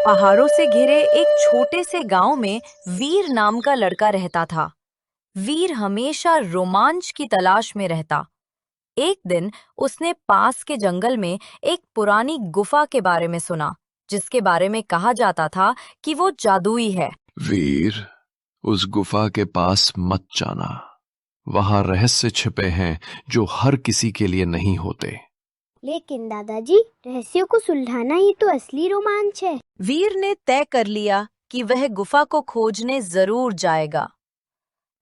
पहाड़ों से घिरे एक छोटे से गांव में वीर नाम का लड़का रहता था। वीर हमेशा रोमांच की तलाश में रहता। एक दिन उसने पास के जंगल में एक पुरानी गुफा के बारे में सुना, जिसके बारे में कहा जाता था कि वो जादुई है। वीर, उस गुफा के पास मत जाना। वहां रहस्य छिपे हैं जो हर किसी के लिए नहीं होते। लेकिन दादाजी, रहस्यों को सुलझाना ही तो असली रोमांच है। वीर ने तय कर लिया कि वह गुफा को खोजने जरूर जाएगा।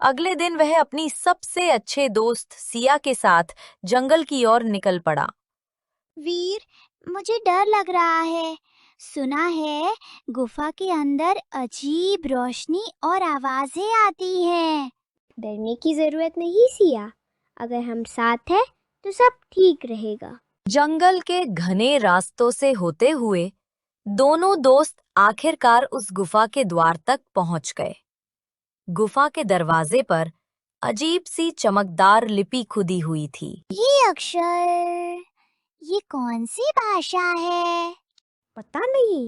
अगले दिन वह अपनी सबसे अच्छे दोस्त सिया के साथ जंगल की ओर निकल पड़ा। वीर, मुझे डर लग रहा है। सुना है गुफा के अंदर अजीब रोशनी और आवाजें आती हैं। डरने की जरूरत नहीं सिया, अगर हम साथ हैं तो सब ठीक रहेगा। जंगल के घने रास्तों से होते हुए दोनों दोस्त आखिरकार उस गुफा के द्वार तक पहुंच गए। गुफा के दरवाजे पर अजीब सी चमकदार लिपि खुदी हुई थी। ये अक्षर, ये कौन सी भाषा है? पता नहीं,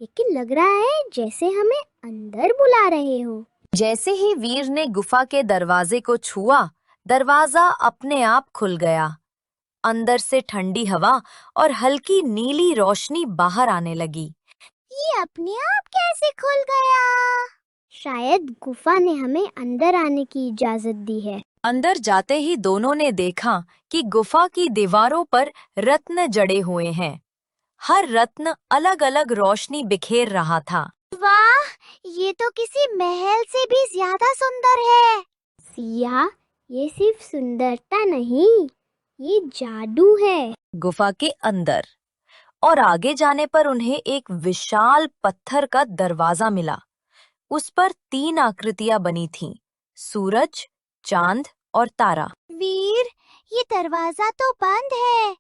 लेकिन लग रहा है जैसे हमें अंदर बुला रहे हो। जैसे ही वीर ने गुफा के दरवाजे को छुआ, दरवाजा अपने आप खुल गया। अंदर से ठंडी हवा और हल्की नीली रोशनी बाहर आने लगी। ये अपने आप कैसे खुल गया? शायद गुफा ने हमें अंदर आने की इजाजत दी है। अंदर जाते ही दोनों ने देखा कि गुफा की दीवारों पर रत्न जड़े हुए हैं। हर रत्न अलग अलग रोशनी बिखेर रहा था। वाह, ये तो किसी महल से भी ज्यादा सुंदर है। सिया, ये सिर्फ सुंदरता नहीं, ये जादू है। गुफा के अंदर और आगे जाने पर उन्हें एक विशाल पत्थर का दरवाजा मिला। उस पर 3 आकृतियां बनी थीं, सूरज, चांद और तारा। वीर, ये दरवाजा तो बंद है,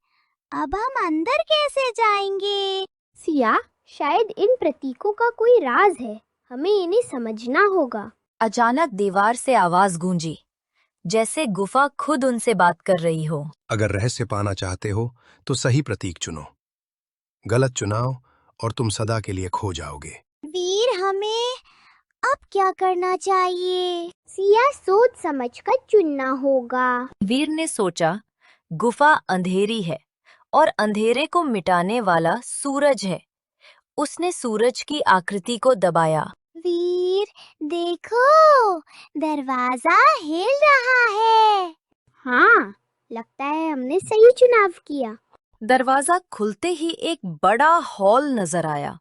अब हम अंदर कैसे जाएंगे? सिया, शायद इन प्रतीकों का कोई राज है, हमें इन्हें समझना होगा। अचानक दीवार से आवाज गूंजी, जैसे गुफा खुद उनसे बात कर रही हो। अगर रहस्य पाना चाहते हो तो सही प्रतीक चुनो, गलत चुनाव और तुम सदा के लिए खो जाओगे। वीर, हमें अब क्या करना चाहिए? सिया, सोच समझ कर चुनना होगा। वीर ने सोचा, गुफा अंधेरी है और अंधेरे को मिटाने वाला सूरज है। उसने सूरज की आकृति को दबाया। वीर, देखो, दरवाजा हिल रहा है। हाँ, लगता है हमने सही चुनाव किया। दरवाजा खुलते ही एक बड़ा हॉल नजर आया।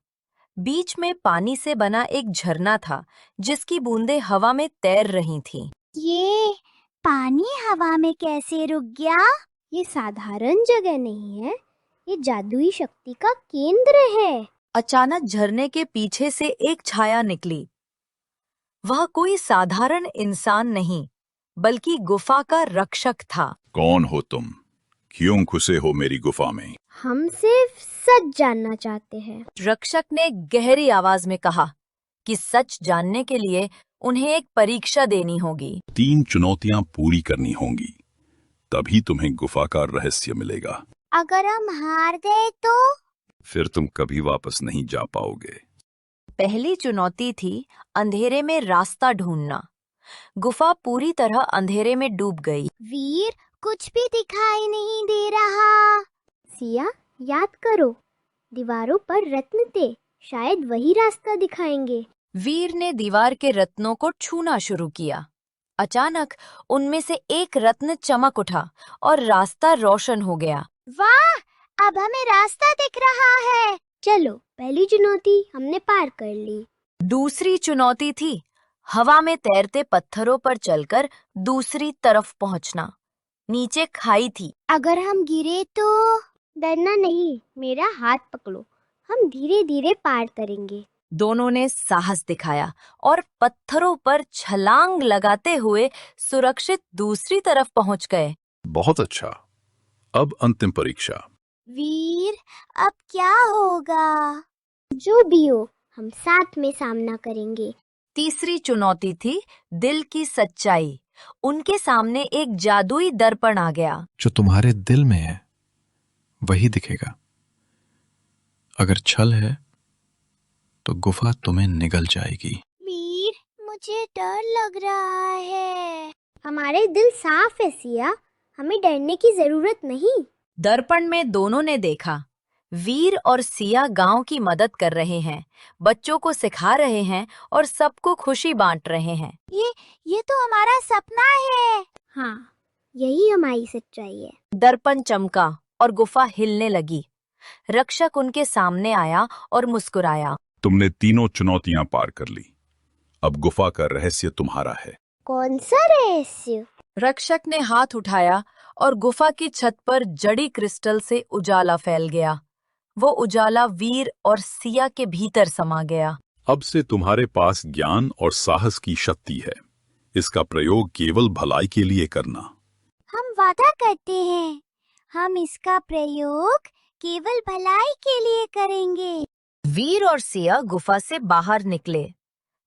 बीच में पानी से बना एक झरना था, जिसकी बूंदें हवा में तैर रही थीं। ये पानी हवा में कैसे रुक गया? ये साधारण जगह नहीं है, ये जादुई शक्ति का केंद्र है। अचानक झरने के पीछे से एक छाया निकली। वह कोई साधारण इंसान नहीं, बल्कि गुफा का रक्षक था। कौन हो तुम? क्यों घुसे हो मेरी गुफा में? हम सिर्फ सच जानना चाहते हैं। रक्षक ने गहरी आवाज में कहा कि सच जानने के लिए उन्हें एक परीक्षा देनी होगी। 3 चुनौतियां पूरी करनी होंगी, तभी तुम्हें गुफा का रहस्य मिलेगा। अगर हम हार गए तो? फिर तुम कभी वापस नहीं जा पाओगे। पहली चुनौती थी अंधेरे में रास्ता ढूंढना। गुफा पूरी तरह अंधेरे में डूब गई। वीर, कुछ भी दिखाई नहीं दे रहा। सिया, याद करो, दीवारों पर रत्न थे, शायद वही रास्ता दिखाएंगे। वीर ने दीवार के रत्नों को छूना शुरू किया। अचानक उनमें से एक रत्न चमक उठा और रास्ता रोशन हो गया। वाह, अब हमें रास्ता दिख रहा है। चलो, पहली चुनौती हमने पार कर ली। दूसरी चुनौती थी हवा में तैरते पत्थरों पर चलकर दूसरी तरफ पहुंचना। नीचे खाई थी। अगर हम गिरे तो? डरना नहीं, मेरा हाथ पकड़ो, हम धीरे धीरे पार करेंगे। दोनों ने साहस दिखाया और पत्थरों पर छलांग लगाते हुए सुरक्षित दूसरी तरफ पहुंच गए। बहुत अच्छा, अब अंतिम परीक्षा। वीर, अब क्या होगा? जो भी हो, हम साथ में सामना करेंगे। तीसरी चुनौती थी दिल की सच्चाई। उनके सामने एक जादुई दर्पण आ गया। जो तुम्हारे दिल में है वही दिखेगा। अगर छल है तो गुफा तुम्हें निगल जाएगी। वीर, मुझे डर लग रहा है। हमारे दिल साफ है सिया, हमें डरने की जरूरत नहीं। दर्पण में दोनों ने देखा, वीर और सिया गांव की मदद कर रहे हैं, बच्चों को सिखा रहे हैं और सबको खुशी बांट रहे हैं। ये तो हमारा सपना है। हाँ, यही हमारी सच्चाई है। दर्पण चमका और गुफा हिलने लगी। रक्षक उनके सामने आया और मुस्कुराया। तुमने तीनों चुनौतियां पार कर ली। अब गुफा का रहस्य तुम्हारा है। कौन सा रहस्य? रक्षक ने हाथ उठाया और गुफा की छत पर जड़ी क्रिस्टल से उजाला फैल गया। वो उजाला वीर और सिया के भीतर समा गया। अब से तुम्हारे पास ज्ञान और साहस की शक्ति है। इसका प्रयोग केवल भलाई के लिए करना। हम वादा करते हैं, हम इसका प्रयोग केवल भलाई के लिए करेंगे। वीर और सिया गुफा से बाहर निकले।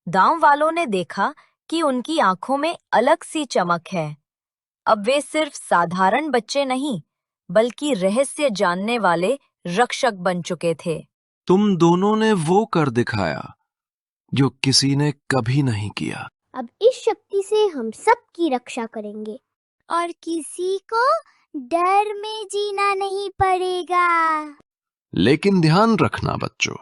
गांव वालों ने देखा कि उनकी आंखों में अलग सी चमक है। अब वे सिर्फ साधारण बच्चे नहीं, बल्कि रहस्य जानने वाले रक्षक बन चुके थे। तुम दोनों ने वो कर दिखाया जो किसी ने कभी नहीं किया। अब इस शक्ति से हम सब की रक्षा करेंगे और किसी को डर में जीना नहीं पड़ेगा। लेकिन ध्यान रखना बच्चों,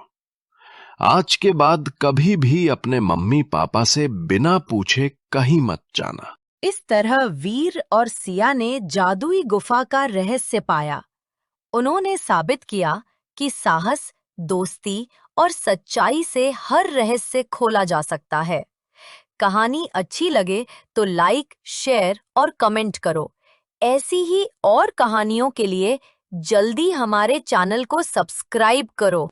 आज के बाद कभी भी अपने मम्मी पापा से बिना पूछे कहीं मत जाना। इस तरह वीर और सिया ने जादुई गुफा का रहस्य पाया। उन्होंने साबित किया कि साहस, दोस्ती और सच्चाई से हर रहस्य खोला जा सकता है। कहानी अच्छी लगे तो लाइक, शेयर और कमेंट करो। ऐसी ही और कहानियों के लिए जल्दी हमारे चैनल को सब्सक्राइब करो।